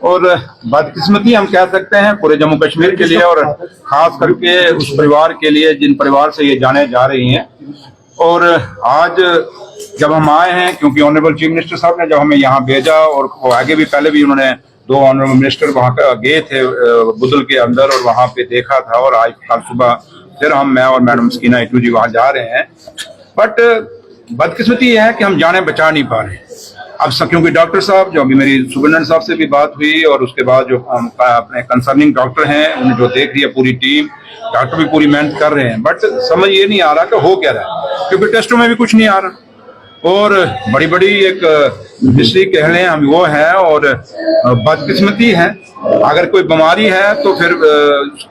और बदकिस्मती हम कह सकते हैं पूरे जम्मू कश्मीर के लिए और खास करके उस परिवार के लिए जिन परिवार से ये जाने जा रही हैं। और आज जब हम आए हैं, क्योंकि ऑनरेबल चीफ मिनिस्टर साहब ने जब हमें यहाँ भेजा, और वो आगे भी पहले भी उन्होंने 2 ऑनरेबल मिनिस्टर वहाँ गए थे बुदल के अंदर और वहाँ पे देखा था, और आज कल सुबह फिर मैं और मैडम सकीना इटू जी वहाँ जा रहे हैं। बट बदकिस्मती यह है कि हम जाने बचा नहीं पा रहे अब क्योंकि डॉक्टर साहब, जो अभी मेरी सुब्रमण्यम साहब से भी बात हुई, और उसके बाद जो अपने कंसर्निंग डॉक्टर हैं उन्हें जो देख रही है पूरी टीम, डॉक्टर भी पूरी मेहनत कर रहे हैं, बट समझ ये नहीं आ रहा कि हो क्या रहा है, क्योंकि टेस्टों में भी कुछ नहीं आ रहा। और बड़ी बड़ी एक हिस्ट्री कह लें हम वो है, और बदकिस्मती है। अगर कोई बीमारी है तो फिर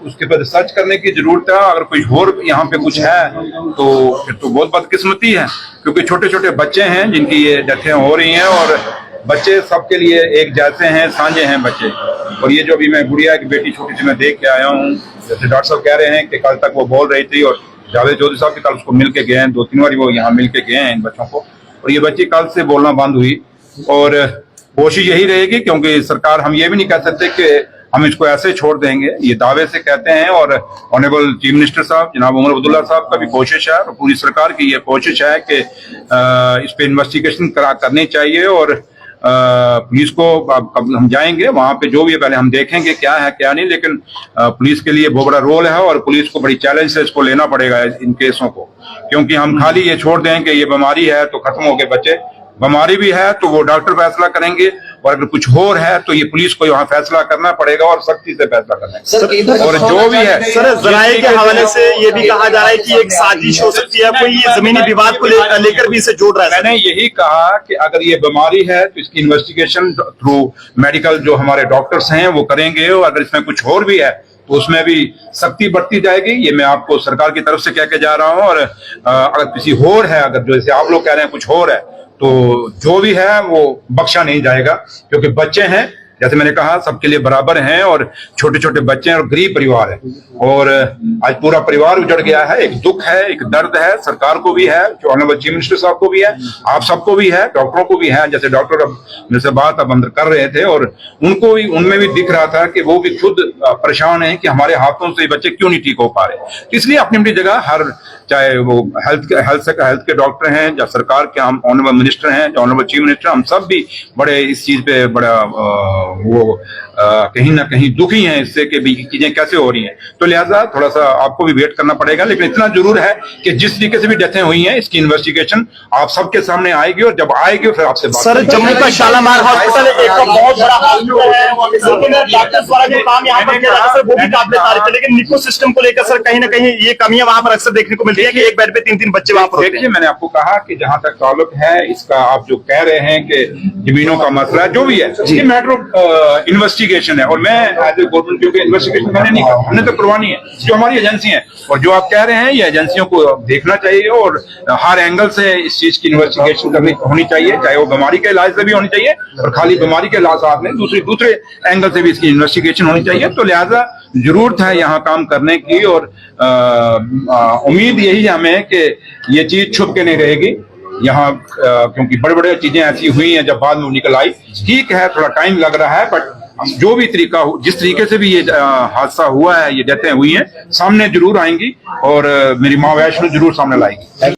उसके बाद सर्च करने की जरूरत है, अगर कोई और यहाँ पे कुछ है तो फिर तो बहुत बदकिस्मती है, क्योंकि छोटे छोटे बच्चे हैं जिनकी ये डेथें हो रही हैं, और बच्चे सबके लिए एक जैसे हैं, साझे हैं बच्चे। और ये जो अभी मैं गुड़िया की बेटी छोटी सी मैं देख के आया हूँ, जैसे डॉक्टर साहब कह रहे हैं कि कल तक वो बोल रही थी, और जावेद चौधरी साहब भी कल उसको मिल के गए हैं, 2-3 बार वो यहाँ मिल के गए हैं इन बच्चों को, और ये बच्ची कल से बोलना बंद हुई। और कोशिश यही रहेगी, क्योंकि सरकार, हम ये भी नहीं कह सकते कि हम इसको ऐसे छोड़ देंगे, ये दावे से कहते हैं, और ऑनरेबल चीफ मिनिस्टर साहब जनाब उमर अब्दुल्ला साहब का भी कोशिश है, और पूरी सरकार की ये कोशिश है कि इस पे इन्वेस्टिगेशन करनी चाहिए। और पुलिस को हम जाएंगे वहां पे, जो भी है पहले हम देखेंगे क्या है क्या नहीं, लेकिन पुलिस के लिए बहुत बड़ा रोल है, और पुलिस को बड़ी चैलेंज से इसको लेना पड़ेगा इन केसों को, क्योंकि हम खाली ये छोड़ दें कि ये बीमारी है तो खत्म हो गए बच्चे। बीमारी भी है तो वो डॉक्टर फैसला करेंगे, और अगर कुछ और है तो ये पुलिस को यहाँ फैसला करना पड़ेगा, और सख्ती से फैसला करना है। और जो भी है सर, जराये के हवाले से ये भी कहा जा रहा है कि एक साजिश हो सकती है, कोई ये जमीनी विवाद को लेकर भी इसे जोड़ रहा है। मैंने यही कहा कि अगर ये बीमारी है तो इसकी इन्वेस्टिगेशन थ्रू मेडिकल जो हमारे डॉक्टर्स हैं वो करेंगे, और अगर इसमें कुछ और भी है तो उसमें भी सख्ती बढ़ती जाएगी। ये मैं आपको सरकार की तरफ से कह के जा रहा हूँ। और अगर किसी और है, अगर जैसे आप लोग कह रहे हैं कुछ और है, तो जो भी है वो बख्शा नहीं जाएगा, क्योंकि बच्चे हैं, जैसे मैंने कहा, सबके लिए बराबर हैं, और छोटे छोटे बच्चे हैं, और गरीब परिवार है, और आज पूरा परिवार उजड़ गया है। एक दुख है, एक दर्द है, सरकार को भी है, जो ऑनरेबल चीफ मिनिस्टर साहब को भी है, आप सबको भी है, डॉक्टरों को भी है। जैसे डॉक्टर अब मेरे से बात अब अंदर कर रहे थे, और उनको भी, उनमें भी दिख रहा था कि वो भी खुद परेशान है कि हमारे हाथों से बच्चे क्यों नहीं ठीक हो पा रहे। इसलिए अपनी अपनी जगह हर, चाहे वो हेल्थ के डॉक्टर हैं, या सरकार के हम ऑनरेबल मिनिस्टर हैं, ऑनरेबल चीफ मिनिस्टर, हम सब भी बड़े इस चीज पे बड़ा कहीं ना कहीं दुखी हैं इससे कि भी चीजें कैसे हो रही हैं। तो लिहाजा थोड़ा सा आपको भी वेट करना पड़ेगा, लेकिन इतना जरूर है कि जिस तरीके से भी डेथें हुई हैं इसकी इन्वेस्टिगेशन आप सबके सामने आएगी, और जब आएगी फिर आपसे बात। सर, जम्मू का शालामार हॉस्पिटल एक बहुत बड़ा हॉस्पिटल है, लेकिन डॉक्टर्स द्वारा जो काम यहाँ पर किया जाता है वो भी काबिल तारीफ है, लेकिन निको सिस्टम को लेकर सर कहीं ना कहीं ये कमियां वहां पर अक्सर देखने को मिलती है कि एक बेड पे 3-3 बच्चे वहां पर। देखिए, मैंने आपको कहा कि जहां तक ताल्लुक है इसका, आप जो कह रहे हैं कि जमीनों का मसला है, जो भी है, ये मैटर ऑफ इन्वेस्टिगेशन है, और मैं एज ए गवर्नमेंट, क्योंकि इन्वेस्टिगेशन मैंने नहीं कहा, हमने तो करवानी है, जो हमारी एजेंसी है, और जो आप कह रहे हैं ये एजेंसियों को देखना चाहिए, और हर एंगल से इस चीज की इन्वेस्टिगेशन करनी होनी चाहिए, चाहे वो बीमारी के इलाज से भी होनी चाहिए, और खाली बीमारी के इलाज साथ में दूसरे एंगल से भी इसकी इन्वेस्टिगेशन होनी चाहिए। तो लिहाजा जरूरत है यहाँ काम करने की, और उम्मीद यही है हमें कि ये चीज छुप के नहीं रहेगी यहाँ, क्योंकि बड़े बड़े चीजें ऐसी हुई हैं जब बाद में निकल आई। ठीक है, थोड़ा टाइम लग रहा है, बट जो भी तरीका, जिस तरीके से भी ये हादसा हुआ है, ये डेथें हुई हैं, सामने जरूर आएंगी, और मेरी माँ वैष्णो जरूर सामने लाएगी।